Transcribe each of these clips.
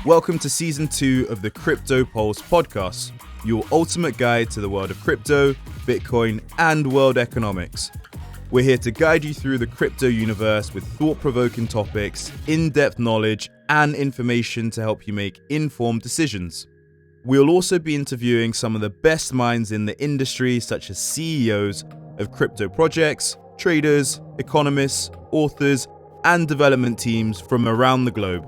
Welcome to Season 2 of the Crypto Pulse podcast, your ultimate guide to the world of crypto, Bitcoin, and world economics. We're here to guide you through the crypto universe with thought-provoking topics, in-depth knowledge, and information to help you make informed decisions. We'll also be interviewing some of the best minds in the industry, such as CEOs of crypto projects, traders, economists, authors, and development teams from around the globe.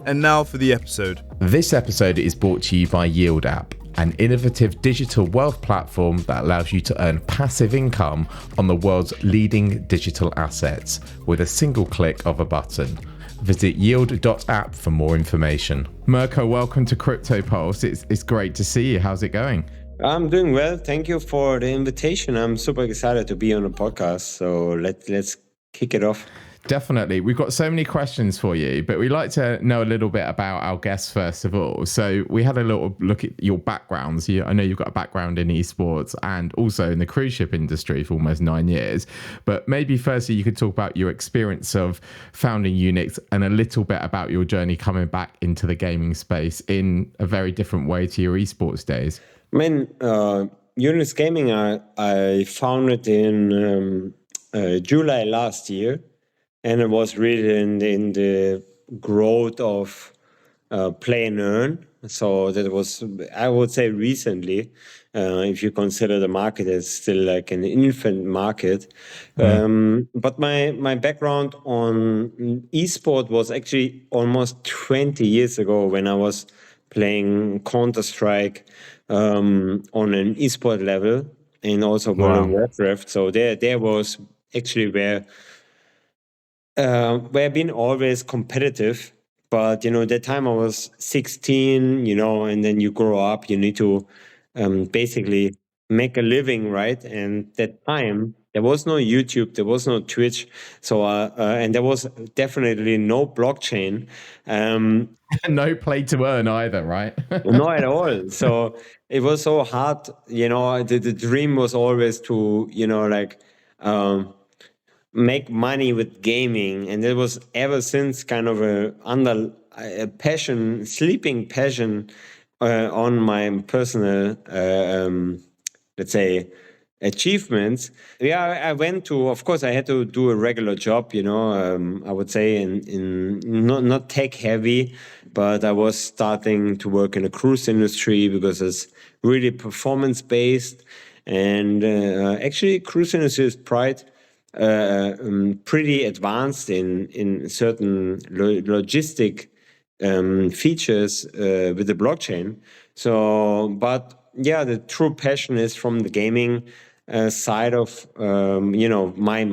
And now for the episode. This episode is brought to you by Yield App, an innovative digital wealth platform that allows you to earn passive income on the world's leading digital assets with a single click of a button. Visit yield.app for more information. Mirko, welcome to Crypto Pulse. It's great to see you. How's it going? I'm doing well. Thank you for the invitation. I'm super excited to be on the podcast. So let's kick it off. Definitely. We've got so many questions for you, but we'd like to know a little bit about our guests first of all. So we had a little look at your backgrounds. I know you've got a background in esports and also in the cruise ship industry for almost 9 years. But maybe firstly, you could talk about your experience of founding UniX and a little bit about your journey coming back into the gaming space in a very different way to your esports days. I mean, UniX Gaming, I founded in July last year. And it was really in the growth of play and earn. So that was, I would say, recently, if you consider the market as still like an infant market. But my background on esport was actually almost 20 years ago when I was playing Counter-Strike on an esport level and also World of Warcraft. So there was actually where I've been always competitive, but that time I was 16, and then you grow up, you need to basically make a living, right? And that time there was no YouTube, there was no Twitch, so and there was definitely no blockchain. No play to earn either, right? No, at all. So it was so hard, the dream was always to, make money with gaming, and it was ever since kind of a passion, sleeping passion on my personal, let's say, achievements. Yeah, I went to, of course, I had to do a regular job, I would say in not tech heavy, but I was starting to work in the cruise industry because it's really performance based, and actually cruise industry is pretty advanced in certain logistic features with the blockchain. So, but yeah, the true passion is from the gaming side of my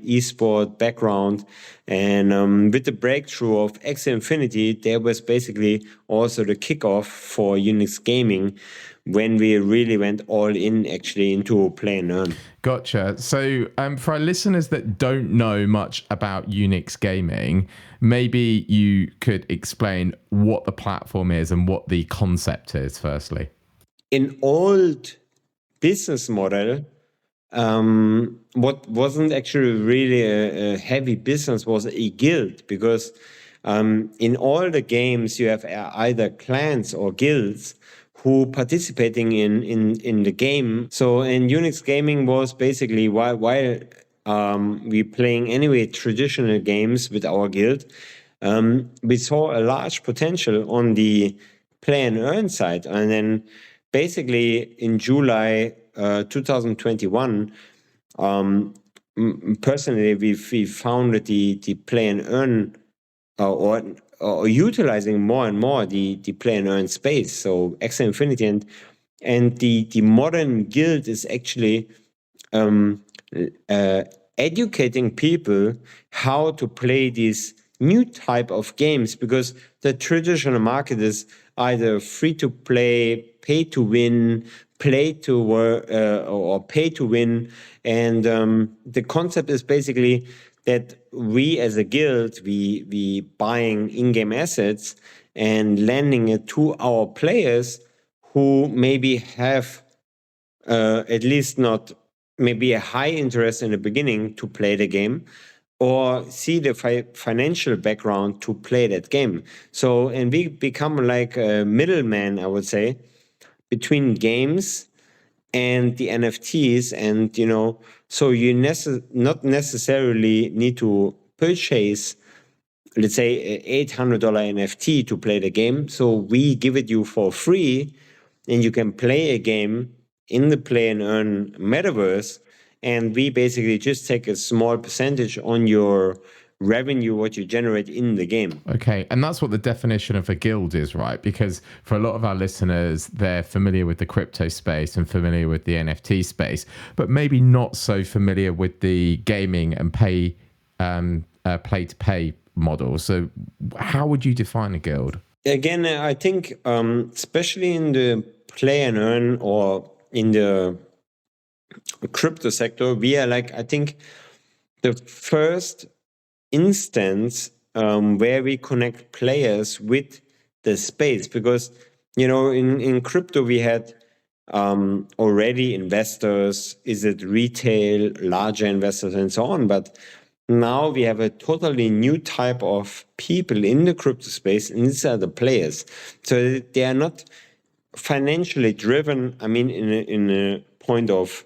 esport background, and with the breakthrough of Axie Infinity, there was basically also the kickoff for UniX Gaming, when we really went all in actually into play and earn. Gotcha. So for our listeners that don't know much about UniX Gaming, maybe you could explain what the platform is and what the concept is firstly. In old business model, what wasn't actually really a heavy business was a guild, because in all the games you have either clans or guilds who participating in the game. So in UniX Gaming was basically while we playing anyway traditional games with our guild, we saw a large potential on the play and earn side. And then basically in July 2021, personally we founded the play and earn or utilizing more and more the play and earn space. So Axie Infinity and the modern guild is actually educating people how to play these new type of games, because the traditional market is either free to play, pay to win, play to work, or pay to win. And the concept is basically that we as a guild, we buying in-game assets and lending it to our players who maybe have at least not maybe a high interest in the beginning to play the game, or see the financial background to play that game. So, and we become like a middleman, I would say, between games and the NFTs. And, so you not necessarily need to purchase, let's say, an $800 NFT to play the game. So we give it you for free, and you can play a game in the play and earn metaverse. And we basically just take a small percentage on your revenue, what you generate in the game. Okay. And that's what the definition of a guild is, right? Because for a lot of our listeners, they're familiar with the crypto space and familiar with the NFT space, but maybe not so familiar with the gaming and play to pay model. So how would you define a guild? Again, I think, especially in the play and earn or in the crypto sector, we are like, I think, the first instance where we connect players with the space. Because, in crypto, we had already investors, is it retail, larger investors, and so on. But now we have a totally new type of people in the crypto space, and these are the players. So they are not financially driven, I mean, in a point of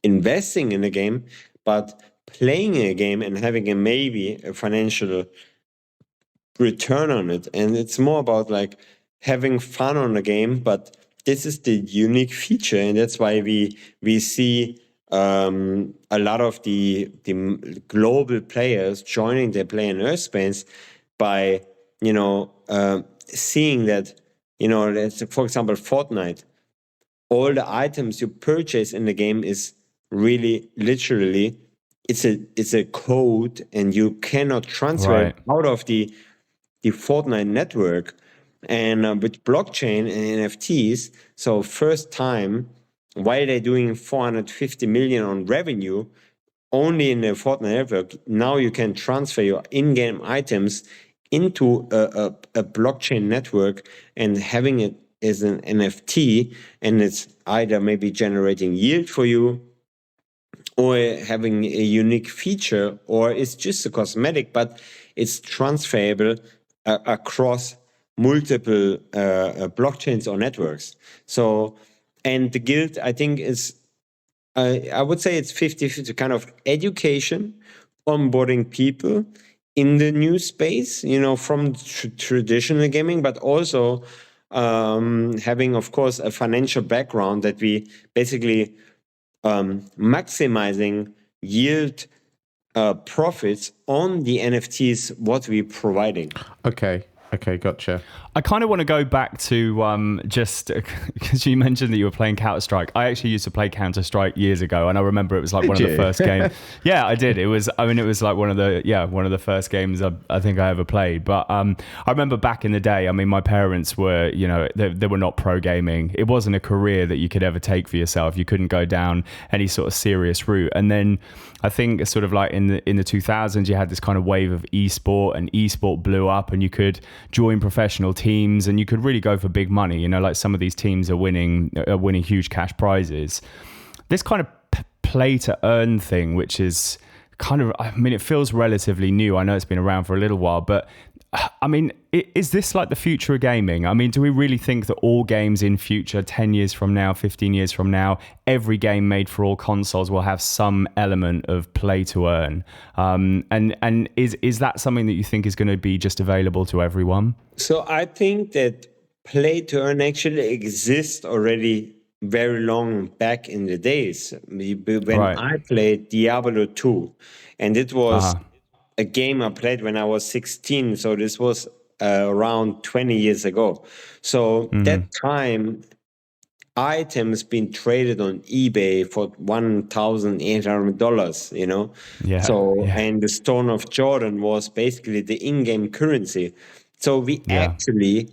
investing in a game, but playing a game and having maybe a financial return on it. And it's more about like having fun on the game, but this is the unique feature, and that's why we see a lot of the global players joining the play and earn space by seeing that let's say, for example, Fortnite, all the items you purchase in the game is really literally it's a code, and you cannot transfer it out of the Fortnite network. And with blockchain and NFTs, so first time, while they're doing 450 million on revenue only in the Fortnite network, now you can transfer your in-game items into a blockchain network and having it as an NFT, and it's either maybe generating yield for you, or having a unique feature, or it's just a cosmetic, but it's transferable across multiple blockchains or networks. So, and the guild, I think, is, I would say it's 50-50 kind of education, onboarding people in the new space, from traditional gaming, but also having, of course, a financial background that we basically maximizing yield profits on the NFTs, what we're providing. Okay, gotcha. I kind of want to go back to just because you mentioned that you were playing Counter-Strike. I actually used to play Counter-Strike years ago, and I remember it was like one of the first games. Yeah, I did. It was like one of the first games I think I ever played. But I remember back in the day, I mean, my parents were, they were not pro gaming. It wasn't a career that you could ever take for yourself. You couldn't go down any sort of serious route. And then I think sort of like in the 2000s, you had this kind of wave of esport, and esport blew up, and you could join professional teams, and you could really go for big money. Like some of these teams are winning huge cash prizes. This kind of play to earn thing, which is kind of, I mean, it feels relatively new. I know it's been around for a little while, but I mean, is this like the future of gaming? I mean, do we really think that all games in future, 10 years from now, 15 years from now, every game made for all consoles will have some element of play to earn? And is that something that you think is going to be just available to everyone? So I think that play to earn actually exists already very long back in the days. When I played Diablo 2, and it was a game I played when I was 16. So this was around 20 years ago. So that time, items being traded on eBay for $1,800, and the Stone of Jordan was basically the in-game currency. So we actually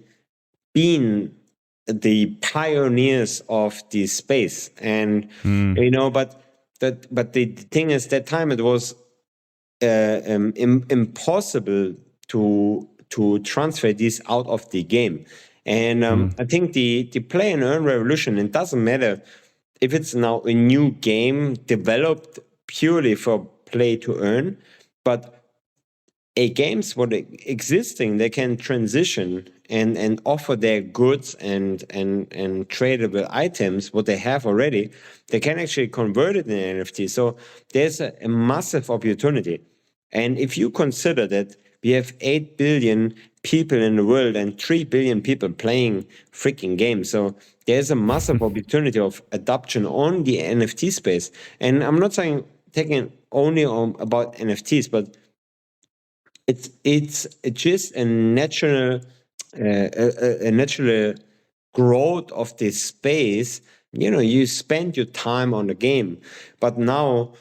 been the pioneers of this space. And, but the thing is, that time it was impossible to transfer this out of the game. And I think the play and earn revolution, it doesn't matter if it's now a new game developed purely for play to earn, but games what existing, they can transition and offer their goods and tradable items what they have already. They can actually convert it in NFT. So there's a massive opportunity. And if you consider that we have 8 billion people in the world and 3 billion people playing freaking games, so there's a massive opportunity of adoption on the NFT space. And I'm not saying taking only about NFTs, but it's just a natural growth of this space. You spend your time on the game, but now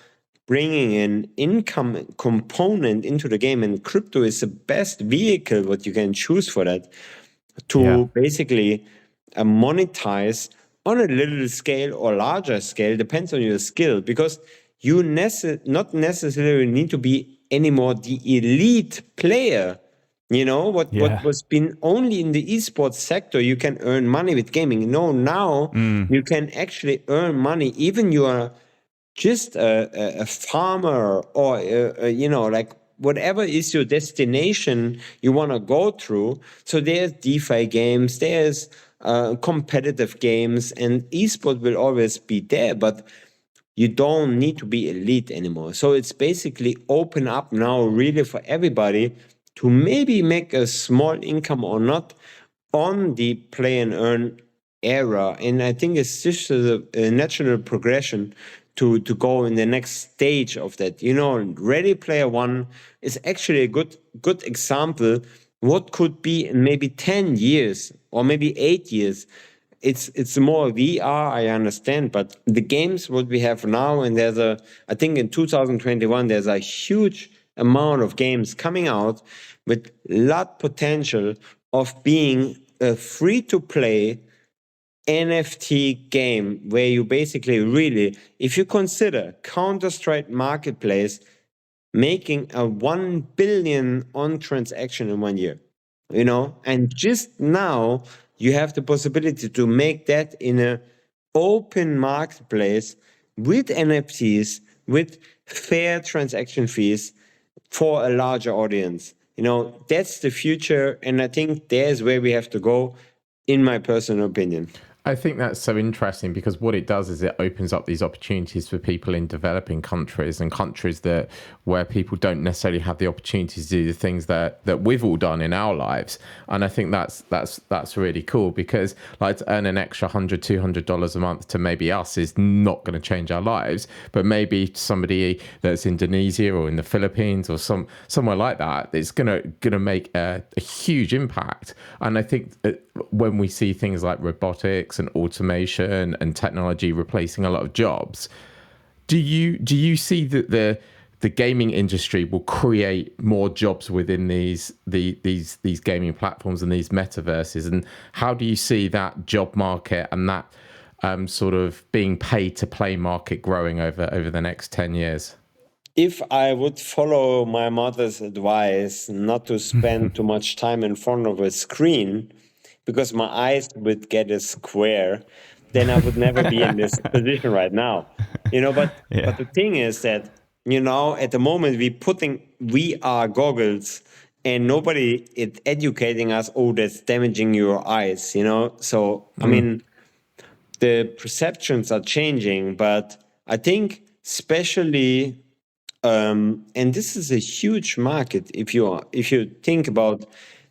bringing an income component into the game, and crypto is the best vehicle what you can choose for that, to basically monetize on a little scale or larger scale, depends on your skill, because you not necessarily need to be anymore the elite player. What was been only in the esports sector, you can earn money with gaming. No, now you can actually earn money, even you are just a farmer, or like whatever is your destination you want to go through. So there's DeFi games, there's competitive games, and esports will always be there, but you don't need to be elite anymore. So it's basically open up now really for everybody to maybe make a small income or not on the play and earn era. And I think it's just a natural progression to go in the next stage of that. Ready Player One is actually a good example what could be in maybe 10 years or maybe 8 years. It's more VR, I understand, but the games what we have now, and I think in 2021 there's a huge amount of games coming out with lot potential of being a free-to-play NFT game, where you basically really, if you consider Counter-Strike Marketplace making a 1 billion on transaction in 1 year, and just now you have the possibility to make that in an open marketplace with NFTs, with fair transaction fees for a larger audience. That's the future, and I think there's where we have to go, in my personal opinion. I think that's so interesting, because what it does is it opens up these opportunities for people in developing countries, and countries where people don't necessarily have the opportunity to do the things that we've all done in our lives. And I think that's really cool, because like to earn an extra $100-$200 a month to maybe us is not going to change our lives, but maybe somebody that's in Indonesia or in the Philippines or somewhere like that, it's going to make a huge impact. And I think when we see things like robotics and automation and technology replacing a lot of jobs, do you see that the gaming industry will create more jobs within these gaming platforms and these metaverses? And how do you see that job market and that sort of being paid to play market growing over the next 10 years? If I would follow my mother's advice not to spend too much time in front of a screen, because my eyes would get a square, then I would never be in this position right now. But the thing is that, at the moment we're putting VR goggles and nobody is educating us, that's damaging your eyes, So, I mean, the perceptions are changing, but I think especially, and this is a huge market, if you think about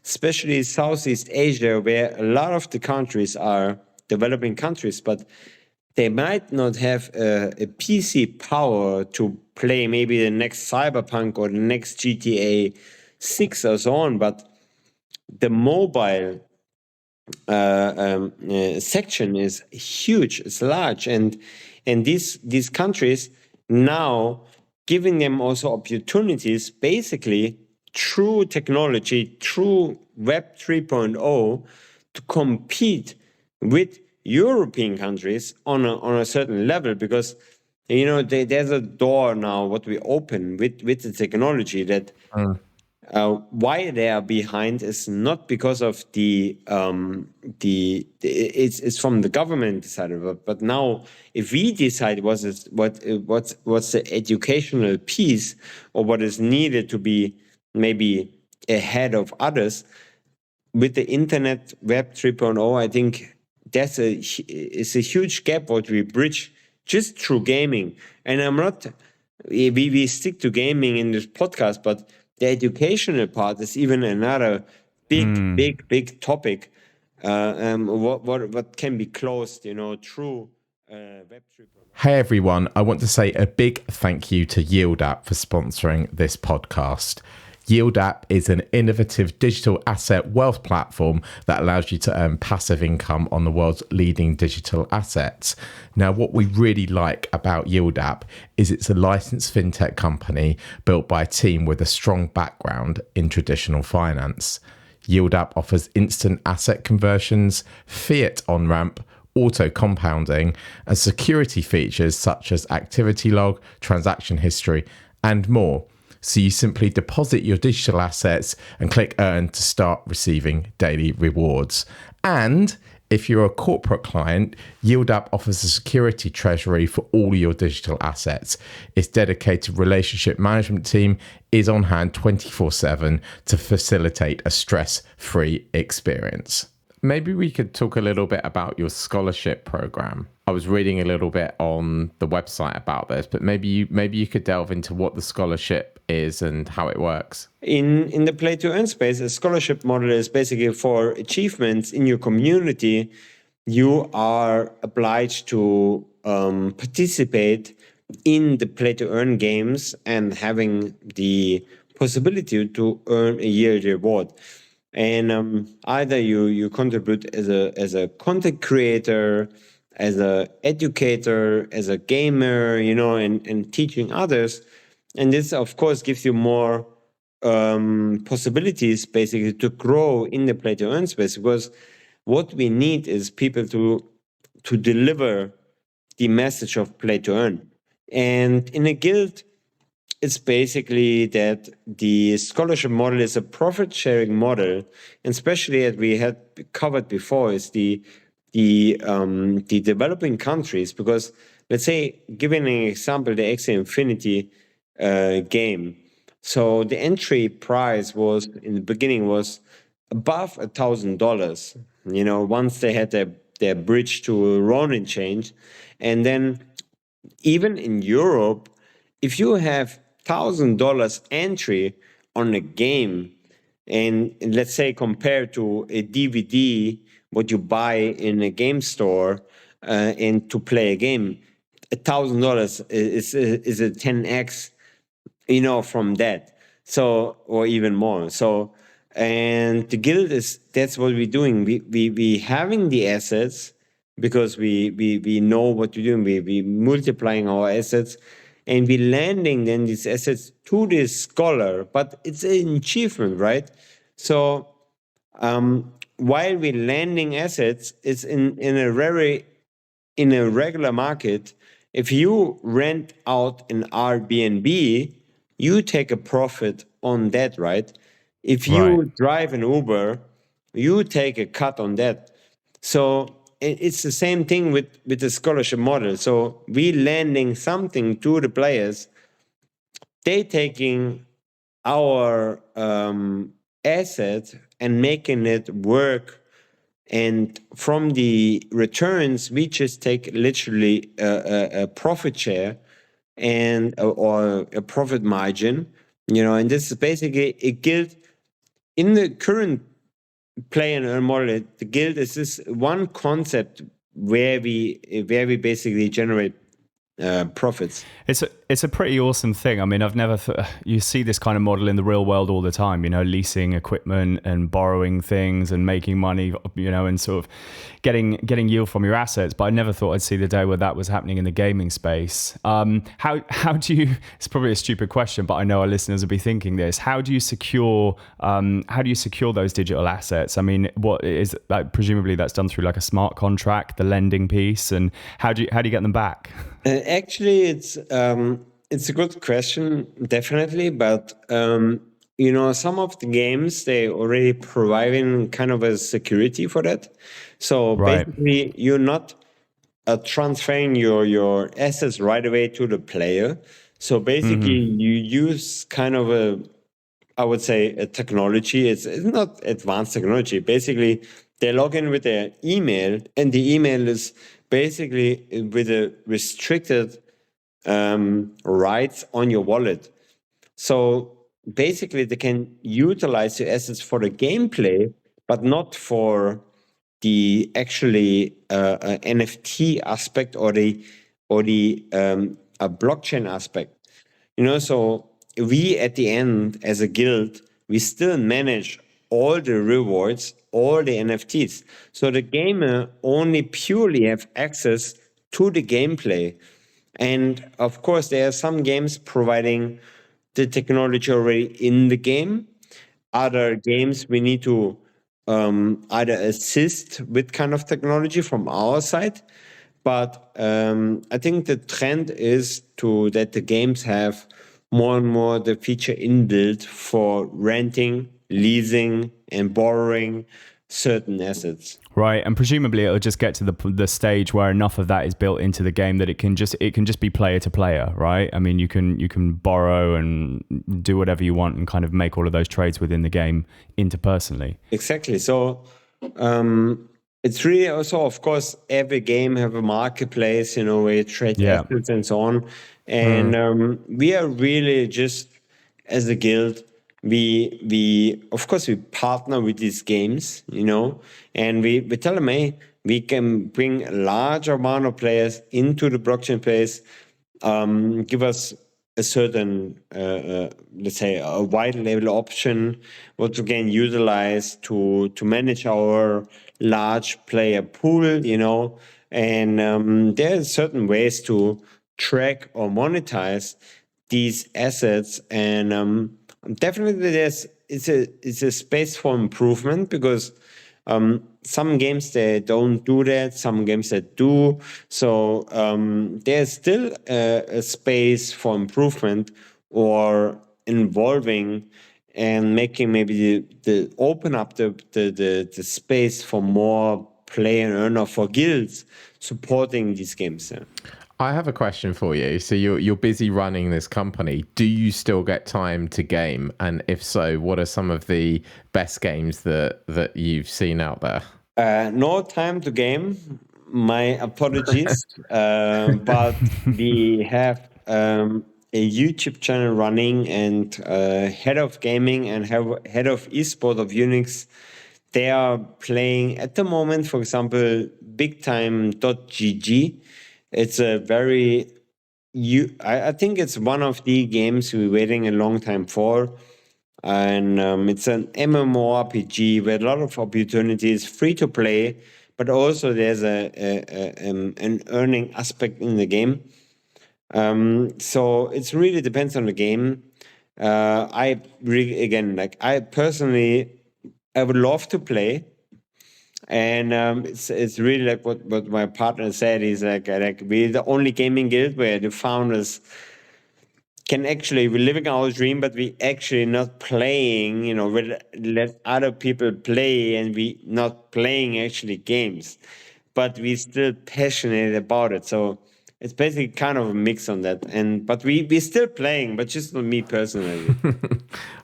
especially Southeast Asia, where a lot of the countries are developing countries, but they might not have a PC power to play maybe the next Cyberpunk or the next GTA 6 or so on, but the mobile section is huge, it's large, and these countries now giving them also opportunities, basically through technology, through Web 3.0, to compete with European countries on a certain level, because there's a door now what we open with the technology that why they are behind is not because of it's from the government decided, but now if we decide what's the educational piece or what is needed to be maybe ahead of others with the internet web 3.0, I think it's a huge gap what we bridge just through gaming. And I'm not we stick to gaming in this podcast, but the educational part is even another big topic. What can be closed, through Web 3.0. Hey everyone, I want to say a big thank you to YieldApp for sponsoring this podcast. YieldApp is an innovative digital asset wealth platform that allows you to earn passive income on the world's leading digital assets. Now, what we really like about YieldApp is it's a licensed fintech company built by a team with a strong background in traditional finance. YieldApp offers instant asset conversions, fiat on-ramp, auto compounding, and security features such as activity log, transaction history, and more. So you simply deposit your digital assets and click earn to start receiving daily rewards. And if you're a corporate client, YieldApp offers a security treasury for all your digital assets. Its dedicated relationship management team is on hand 24/7 to facilitate a stress-free experience. Maybe we could talk a little bit about your scholarship program. I was reading a little bit on the website about this, but maybe you could delve into what the scholarship is and how it works. In the play to earn space, a scholarship model is basically for achievements in your community. You are obliged to participate in the play to earn games and having the possibility to earn a yearly reward. And either you contribute as a content creator, as a educator, as a gamer, and teaching others. And this, of course, gives you more possibilities, basically, to grow in the play to earn space. Because what we need is people to deliver the message of play to earn. And in a guild, it's basically that the scholarship model is a profit-sharing model, and especially as we had covered before, is the developing countries. Because let's say, giving an example, the Axie Infinity game. So the entry price was in the beginning was above $1,000. Once they had their bridge to Ronin change, and then even in Europe, if you have $1,000 entry on a game, and let's say compared to a DVD, what you buy in a game store, and to play a game, $1,000 is a 10x, from that. So, or even more. So, and the guild that's what we're doing. We having the assets because we know what we're doing. We multiplying our assets. And we landing then these assets to this scholar, but it's an achievement, right? So while we landing assets, it's in a regular market. If you rent out an Airbnb, you take a profit on that, right? If you drive an Uber, you take a cut on that. So it's the same thing with the scholarship model. So we lending something to the players, they taking our asset and making it work, and from the returns we just take literally a profit share and or a profit margin, and this is basically a guild. In the current play and earn model, the guild is this one concept where we basically generate profits. It's a pretty awesome thing. I mean, I've never you see this kind of model in the real world all the time, leasing equipment and borrowing things and making money, and sort of getting yield from your assets. But I never thought I'd see the day where that was happening in the gaming space. How do you, it's probably a stupid question, but I know our listeners will be thinking this. How do you secure those digital assets? I mean, what is that? Presumably that's done through like a smart contract, the lending piece, and how do you get them back? Actually, it's a good question, definitely. But some of the games, they already providing kind of a security for that. So Right. basically, you're not transferring your assets right away to the player. So basically, you use kind of I would say, a technology. It's not advanced technology. Basically, they log in with their email, and the email is basically with a restricted rights on your wallet. So basically, they can utilize your assets for the gameplay, but not for the actually NFT aspect or the a blockchain aspect. So we at the end as a guild, we still manage all the rewards, all the NFTs. So the gamer only purely have access to the gameplay. And of course, there are some games providing the technology already in the game. Other games we need to either assist with kind of technology from our side. But I think the trend is that the games have more and more the feature inbuilt for renting, leasing, and borrowing certain assets. Right, and presumably it'll just get to the stage where enough of that is built into the game that it can just be player to player, right? I mean, you can borrow and do whatever you want and kind of make all of those trades within the game interpersonally. Exactly. So it's really also, of course, every game have a marketplace, where you trade assets and so on. And we are really just as a guild. We of course we partner with these games, and we tell them, hey, we can bring a large amount of players into the blockchain space, give us a certain, let's say, a white label option, what we can utilize to manage our large player pool, and there are certain ways to track or monetize these assets, and definitely it's a space for improvement because some games they don't do that, some games that do. So there's still a space for improvement or involving and making maybe the open up the space for more play and earner for guilds supporting these games. I have a question for you. So you're busy running this company. Do you still get time to game? And if so, what are some of the best games that you've seen out there? No time to game. My apologies. But we have a YouTube channel running, and head of gaming and head of esports of UniX, they are playing at the moment, for example, bigtime.gg. It's a very, I think it's one of the games we're waiting a long time for. And it's an MMORPG with a lot of opportunities, free to play, but also there's an earning aspect in the game. So it really depends on the game. I personally, I would love to play. And it's really like what my partner said. He's like we're the only gaming guild where the founders we're living our dream, but we actually not playing. We let other people play, and we not playing actually games, but we still passionate about it. So it's basically kind of a mix on that. But we still playing, but just not me personally.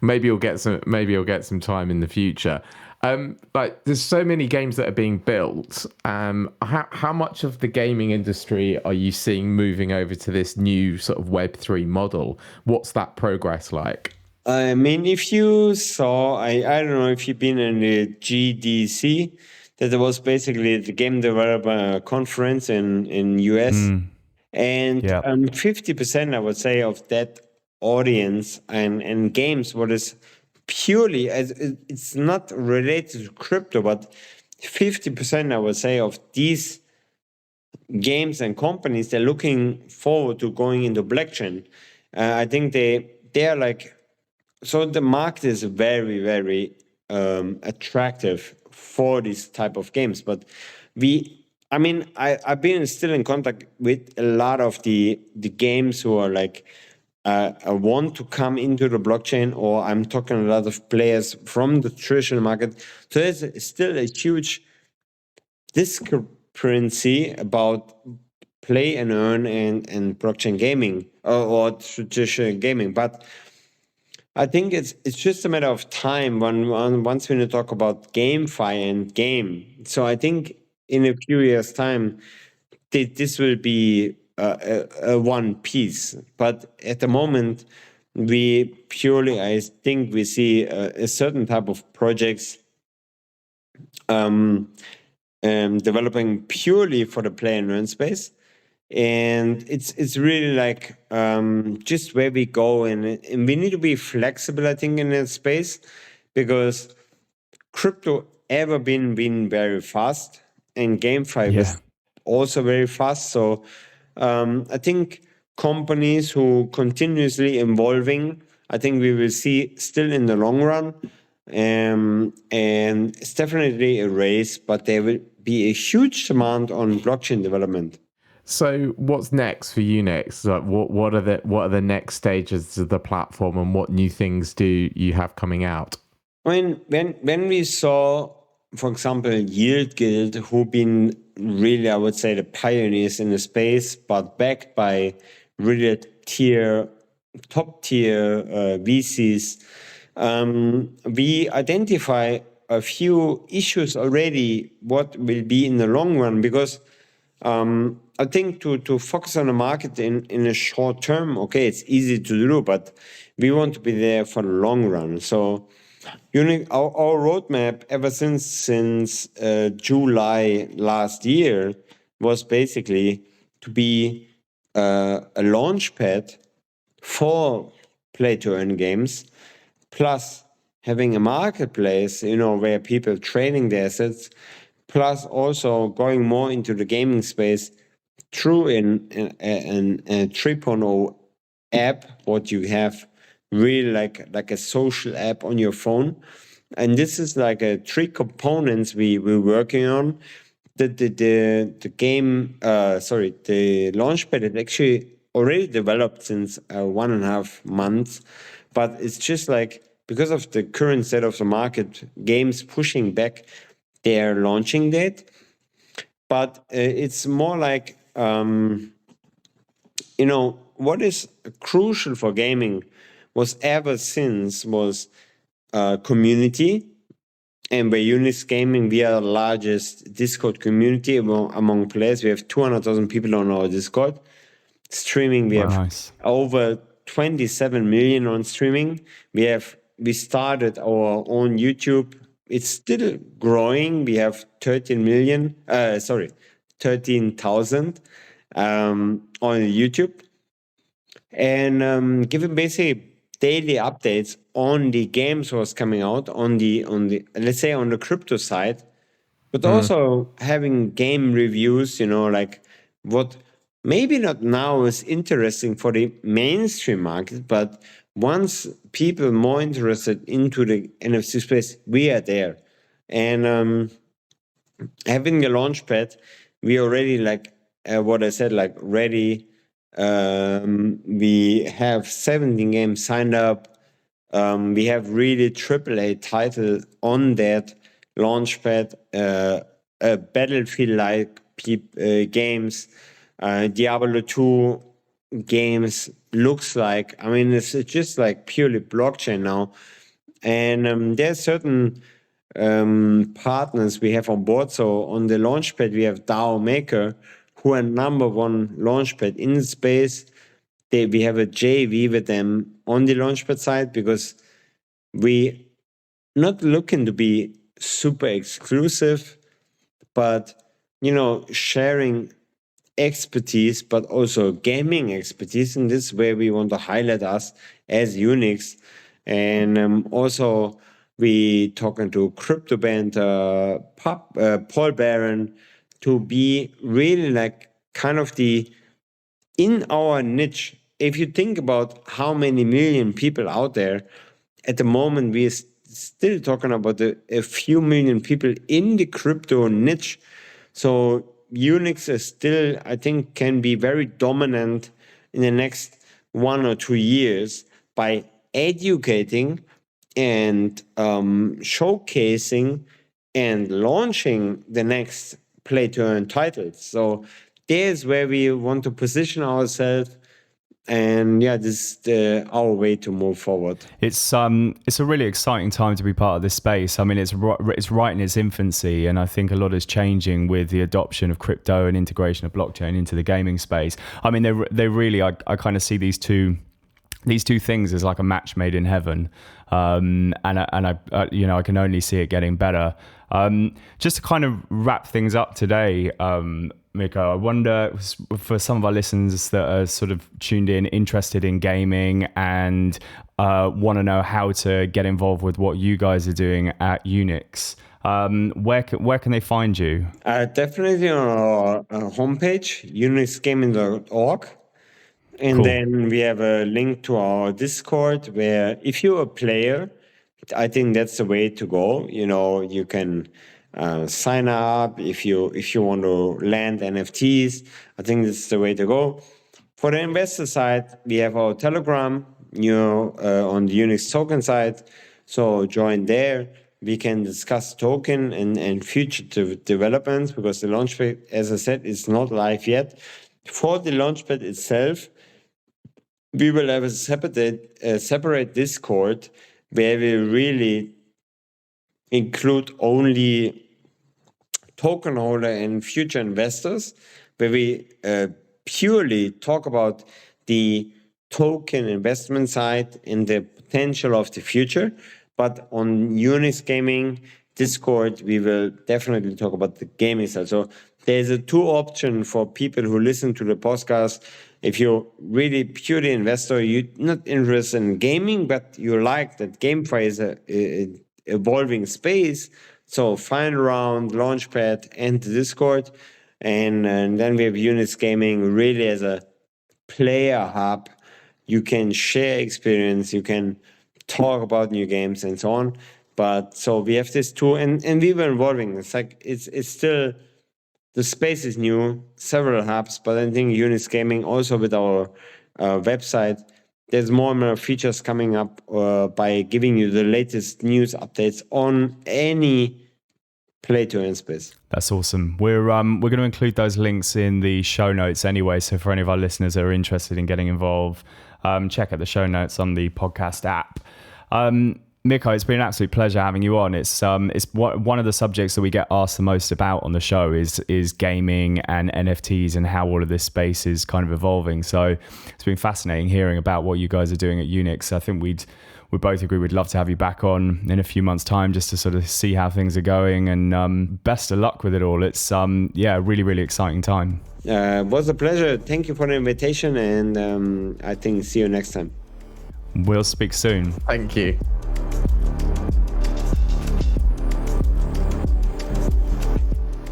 Maybe you'll get some time in the future. There's so many games that are being built. How much of the gaming industry are you seeing moving over to this new sort of Web3 model? What's that progress like? I mean, if you saw, I don't know if you've been in the GDC, that was basically the game developer conference in US. And 50%, I would say, of that audience and games, what is purely, it's not related to crypto, but 50%, I would say, of these games and companies, they're looking forward to going into blockchain. I think they are like, so the market is very, very attractive for this type of games. But I've been still in contact with a lot of the games who are like want to come into the blockchain, or I'm talking a lot of players from the traditional market. So there's still a huge discrepancy about play and earn and blockchain gaming or traditional gaming. But I think it's just a matter of time once we talk about GameFi and game. So I think in a few years' time, this will be a one piece. But at the moment, I think we see a certain type of projects developing purely for the play and learn space. And it's really like just where we go, and we need to be flexible, I think, in that space, because crypto ever been very fast, and GameFi was also very fast. So I think companies who continuously evolving, I think we will see still in the long run. And it's definitely a race, but there will be a huge demand on blockchain development. So what's next for UniX? Like what are the next stages of the platform, and what new things do you have coming out? I mean, when we saw, for example, Yield Guild, who've been really, I would say, the pioneers in the space, but backed by really top tier VCs, we identify a few issues already. What will be in the long run? Because I think to focus on the market in a short term, okay, it's easy to do, but we want to be there for the long run. So our roadmap ever since July last year was basically to be a launch pad for play to earn games, plus having a marketplace, where people trading their assets, plus also going more into the gaming space through a 3.0 app, what you have really like a social app on your phone. And this is like three components we're working on. The launchpad is actually already developed since 1.5 months, but it's just like, because of the current state of the market, games pushing back their launching date. But it's more like, what is crucial for gaming was ever since was community. And by UniX Gaming, we are the largest Discord community among players. We have 200,000 people on our Discord. Streaming, we have over 27 million on streaming. We started our own YouTube. It's still growing. We have 13,000 on YouTube, and giving basically daily updates on the games what's coming out on the let's say on the crypto side, but also having game reviews. Like what maybe not now is interesting for the mainstream market, but once people more interested into the NFC space, we are there. And having a launchpad, we already what I said, ready. We have 17 games signed up. We have really AAA title on that launchpad, Battlefield-like games, Diablo 2 games. Looks like, it's just like purely blockchain now. And there's certain partners we have on board. So on the launchpad, we have DAO Maker, who are number one launchpad in the space. We have a JV with them on the launchpad side, because we not looking to be super exclusive, but sharing expertise, but also gaming expertise. And this is where we want to highlight us as UniX. And also we talking to CryptoBand, Paul Barron, to be really like kind of in our niche. If you think about how many million people out there, at the moment we're still talking about a few million people in the crypto niche. So UniX is still, I think, can be very dominant in the next 1 or 2 years by educating and showcasing and launching the next play to earn titles. So there's where we want to position ourselves. And yeah, this is our way to move forward. It's a really exciting time to be part of this space. I mean, it's right in its infancy, and I think a lot is changing with the adoption of crypto and integration of blockchain into the gaming space. I mean, they really, I kind of see these two things as like a match made in heaven, and I you know, I can only see it getting better. Just to kind of wrap things up today, Mirko, I wonder, for some of our listeners that are sort of tuned in, interested in gaming, and want to know how to get involved with what you guys are doing at UniX, where can they find you? Definitely on our homepage, unixgaming.org. And Cool. Then we have a link to our Discord where if you're a player, I think that's the way to go. You know, you can sign up if you want to land NFTs. I think that's the way to go. For the investor side, we have our Telegram, on the UniX token side. So join there. We can discuss token and future developments, because the launchpad, as I said, is not live yet. For the launchpad itself, we will have a separate Discord where we really include only token holder and future investors, where we purely talk about the token investment side and the potential of the future. But on UniX Gaming Discord, we will definitely talk about the gaming side. So there's a two option for people who listen to the podcast. If you're really purely investor, you're not interested in gaming, but you like that GameFi is a evolving space. So find around Launchpad and the Discord. And then we have UniX Gaming really as a player hub. You can share experience, you can talk about new games and so on. But so we have this tool, and we were evolving. It's like it's still, the space is new, several hubs, but I think UniX Gaming also with our website, there's more and more features coming up by giving you the latest news updates on any play to earn space. That's awesome. We're going to include those links in the show notes anyway. So for any of our listeners that are interested in getting involved, check out the show notes on the podcast app. Mirko, it's been an absolute pleasure having you on. It's one of the subjects that we get asked the most about on the show is gaming and NFTs and how all of this space is kind of evolving. So it's been fascinating hearing about what you guys are doing at UniX. I think we both agree we'd love to have you back on in a few months' time just to sort of see how things are going, and best of luck with it all. It's really, really exciting time. It was a pleasure. Thank you for the invitation, and I think see you next time. We'll speak soon. Thank you.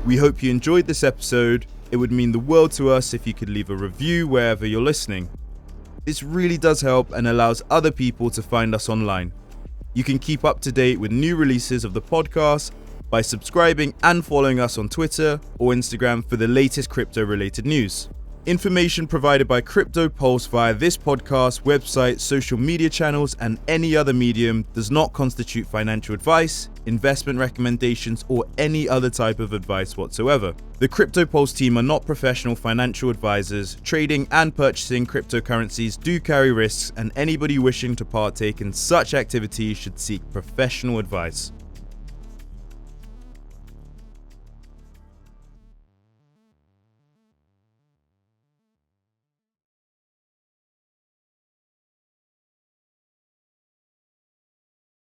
We hope you enjoyed this episode. It would mean the world to us if you could leave a review wherever you're listening. This really does help and allows other people to find us online. You can keep up to date with new releases of the podcast by subscribing and following us on Twitter or Instagram for the latest crypto-related news. Information provided by Crypto Pulse via this podcast, website, social media channels, and any other medium does not constitute financial advice, investment recommendations, or any other type of advice whatsoever. The Crypto Pulse team are not professional financial advisors. Trading and purchasing cryptocurrencies do carry risks, and anybody wishing to partake in such activities should seek professional advice.